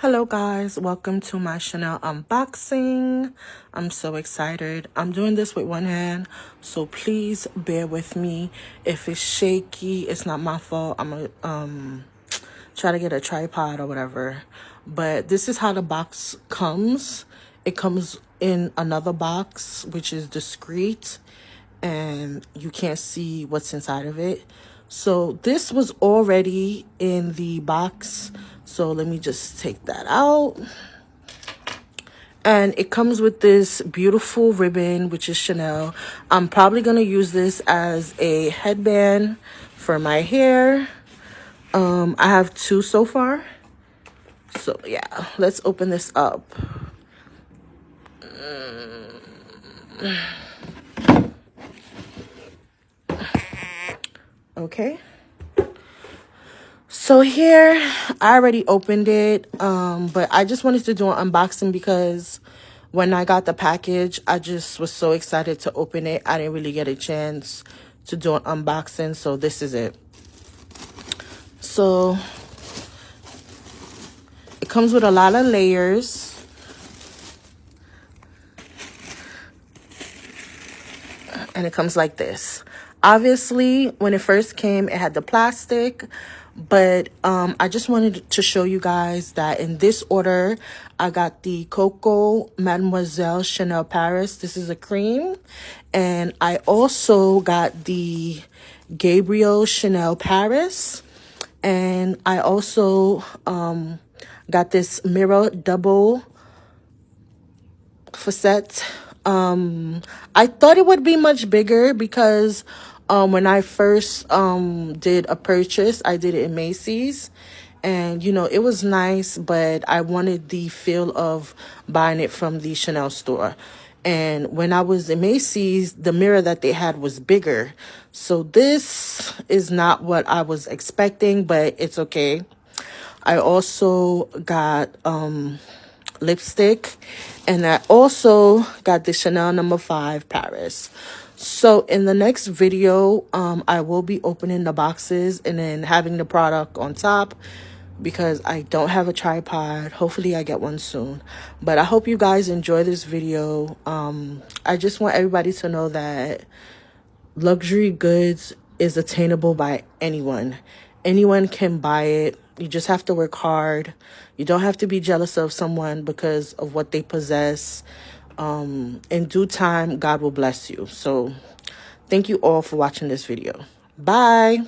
Hello guys, welcome to my Chanel unboxing. I'm so excited. I'm doing this with one hand, so please bear with me. If it's shaky, it's not my fault. I'm gonna try to get a tripod or whatever. But this is how the box comes. It comes in another box which is discreet and you can't see what's inside of it. So this was already in the box. So let me just take that out. And it comes with this beautiful ribbon, which is Chanel. I'm probably going to use this as a headband for my hair. I have two so far. So yeah, let's open this up. Okay. So here, I already opened it, but I just wanted to do an unboxing because when I got the package, I just was so excited to open it. I didn't really get a chance to do an unboxing, so this is it. So it comes with a lot of layers. And it comes like this. Obviously, when it first came, it had the plastic, but I just wanted to show you guys that in this order, I got the Coco Mademoiselle Chanel Paris. This is a cream. And I also got the Gabriel Chanel Paris. And I also got this Mirror Double Facette. I thought it would be much bigger because when I first did a purchase, I did it in Macy's, and you know, it was nice, but I wanted the feel of buying it from the Chanel store. And when I was in Macy's, the mirror that they had was bigger. So this is not what I was expecting, but it's okay. I also got lipstick, and I also got the Chanel No. 5 Paris. So in the next video, I will be opening the boxes and then having the product on top because I don't have a tripod. Hopefully I get one soon. But I hope you guys enjoy this video. I just want everybody to know that luxury goods is attainable by anyone. Anyone can buy it. You just have to work hard. You don't have to be jealous of someone because of what they possess. In due time, God will bless you. So thank you all for watching this video. Bye.